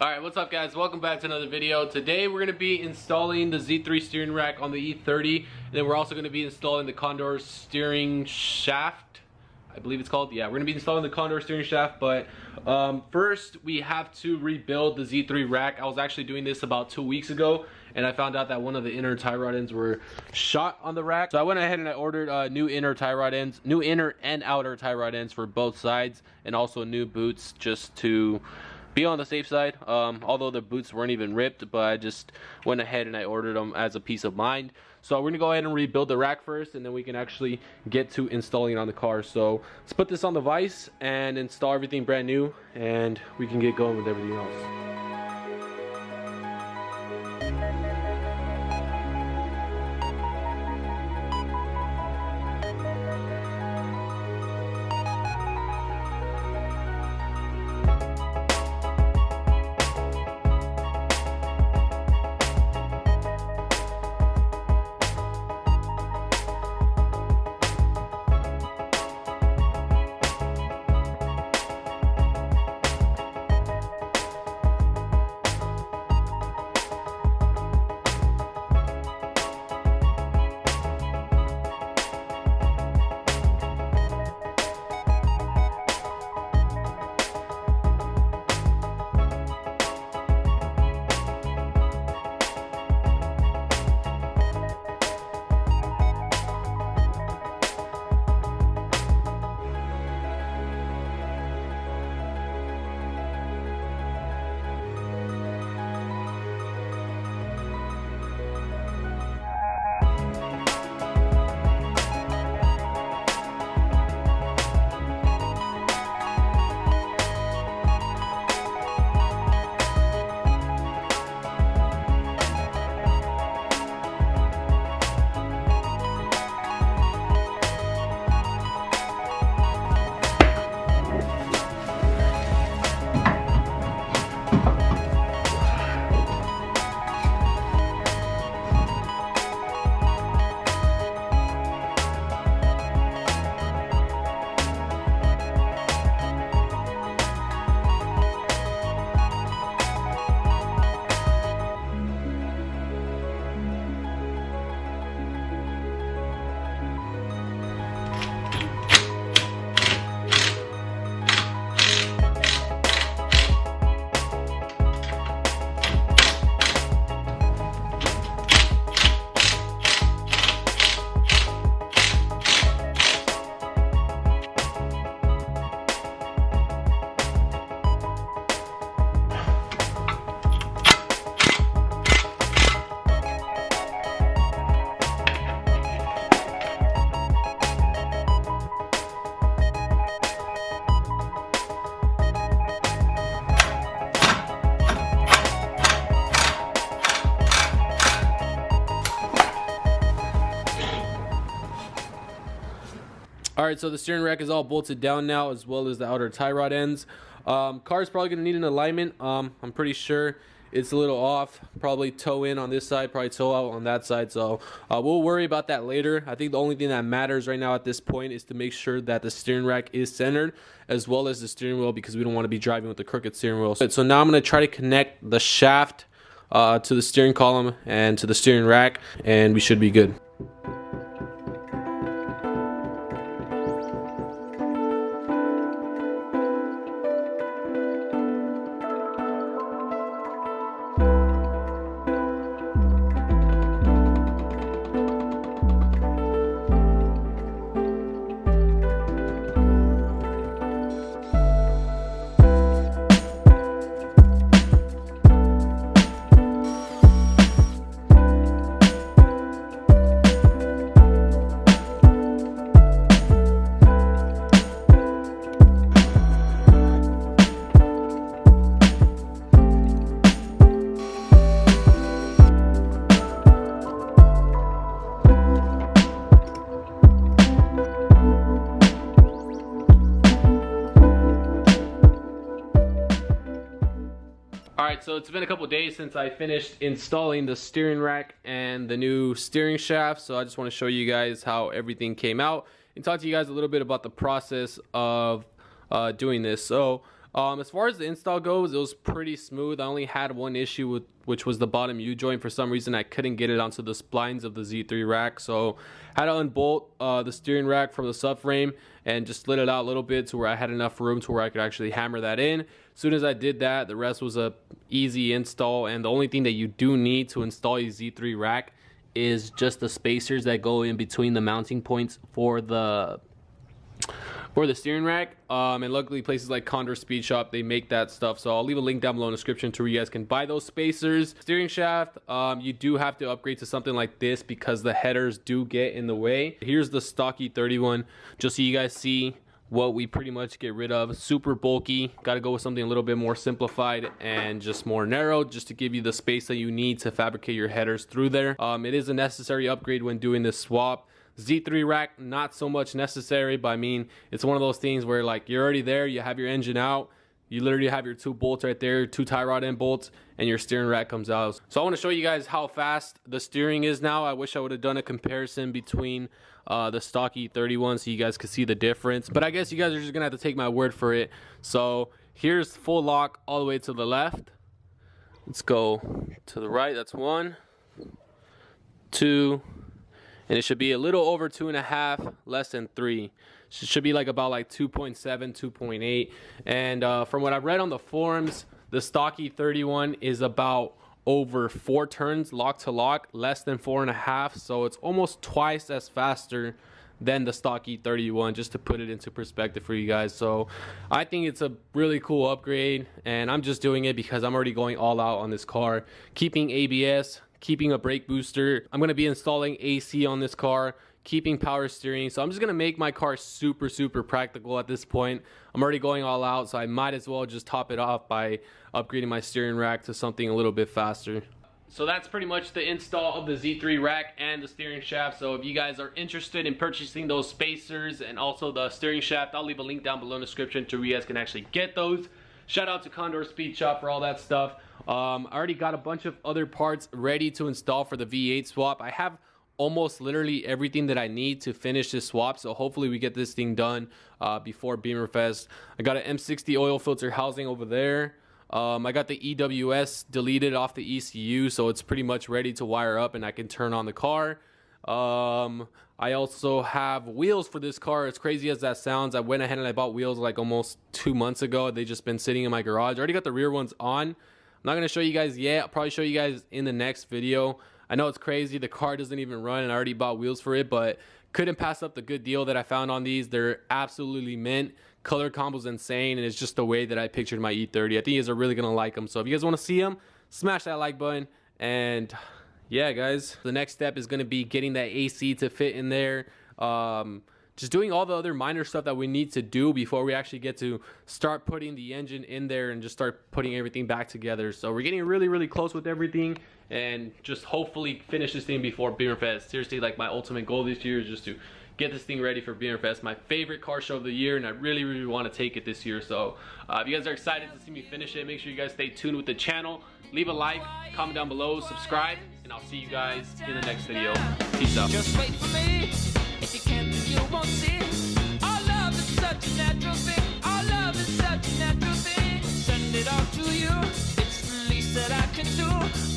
Alright, what's up guys? Welcome back to another video. Today we're going to be installing the Z3 steering rack on the E30, and then we're also going to be installing the Condor steering shaft, I believe it's called. Yeah, we're going to be installing the Condor steering shaft, but first we have to rebuild the Z3 rack. I was actually doing this about 2 weeks ago, and I found out that one of the inner tie rod ends were shot on the rack. So I went ahead and I ordered new inner tie rod ends, new inner and outer tie rod ends for both sides, and also new boots just to be on the safe side. Although the boots weren't even ripped, but I just went ahead and I ordered them as a peace of mind. So we're gonna go ahead and rebuild the rack first, and then we can actually get to installing it on the car. So let's put this on the vise and install everything brand new, and we can get going with everything else. Alright, so the steering rack is all bolted down now, as well as the outer tie rod ends. Car's probably going to need an alignment. I'm pretty sure it's a little off. Probably toe in on this side, probably toe out on that side. So we'll worry about that later. I think the only thing that matters right now at this point is to make sure that the steering rack is centered, as well as the steering wheel, because we don't want to be driving with the crooked steering wheel. So now I'm going to try to connect the shaft to the steering column and to the steering rack, and we should be good. Alright, so it's been a couple days since I finished installing the steering rack and the new steering shaft, so I just want to show you guys how everything came out and talk to you guys a little bit about the process of doing this. So As far as the install goes, it was pretty smooth. I only had one issue with, which was the bottom U-joint. For some reason, I couldn't get it onto the splines of the Z3 rack, so had to unbolt the steering rack from the subframe and just slid it out a little bit to where I had enough room to where I could actually hammer that in. As soon as I did that, the rest was a easy install, and the only thing that you do need to install a Z3 rack is just the spacers that go in between the mounting points for the steering rack. And luckily places like Condor Speed Shop, they make that stuff, so I'll leave a link down below in the description to where you guys can buy those spacers. Steering shaft, you do have to upgrade to something like this because the headers do get in the way. Here's the stock E30 one, just so you guys see what we pretty much get rid of. Super bulky, got to go with something a little bit more simplified and just more narrow, just to give you the space that you need to fabricate your headers through there. It is a necessary upgrade when doing this swap. Z3 rack, not so much necessary, but I mean, it's one of those things where like you're already there, you have your engine out, you literally have your 2 bolts right there, 2 tie rod end bolts, and your steering rack comes out. So I want to show you guys how fast the steering is now. I wish I would have done a comparison between the stock E31 so you guys could see the difference, but I guess you guys are just gonna have to take my word for it. So here's full lock all the way to the left. Let's go to the right. That's 1, 2, and it should be a little over 2.5, less than 3. It should be like about like 2.7, 2.8. And from what I've read on the forums, the stock E31 is about over 4 turns lock to lock, less than 4.5. So it's almost twice as faster than the stock E31, just to put it into perspective for you guys. So I think it's a really cool upgrade, and I'm just doing it because I'm already going all out on this car, keeping ABS, keeping a brake booster. I'm going to be installing AC on this car, keeping power steering. So I'm just going to make my car super practical at this point. I'm already going all out, so I might as well just top it off by upgrading my steering rack to something a little bit faster. So that's pretty much the install of the Z3 rack and the steering shaft. So if you guys are interested in purchasing those spacers and also the steering shaft, I'll leave a link down below in the description to where you guys can actually get those. Shout out to Condor Speed Shop for all that stuff. I already got a bunch of other parts ready to install for the V8 swap. I have almost literally everything that I need to finish this swap, so hopefully we get this thing done before Beamer Fest. I got an M60 oil filter housing over there. I got the EWS deleted off the ECU, so it's pretty much ready to wire up and I can turn on the car. I also have wheels for this car. As crazy as that sounds, I went ahead and I bought wheels like almost 2 months ago. They just been sitting in my garage. I already got the rear ones on. I'm not going to show you guys yet. I'll probably show you guys in the next video. I know it's crazy. The car doesn't even run and I already bought wheels for it, but couldn't pass up the good deal that I found on these. They're absolutely mint. Color combo's insane, and it's just the way that I pictured my E30. I think you guys are really going to like them. So if you guys want to see them, smash that like button. And yeah, guys, the next step is going to be getting that AC to fit in there. Just doing all the other minor stuff that we need to do before we actually get to start putting the engine in there and just start putting everything back together. So we're getting really close with everything, and just hopefully finish this thing before Beamer Fest. Seriously, like my ultimate goal this year is just to get this thing ready for Beamer Fest, my favorite car show of the year, and I really want to take it this year. So if you guys are excited to see me finish it, make sure you guys stay tuned with the channel. Leave a like, comment down below, subscribe, and I'll see you guys in the next video. Peace out. Just wait for me. If you can't, then you won't see. Our love is such a natural thing. Our love is such a natural thing. Send it all to you. It's the least that I can do.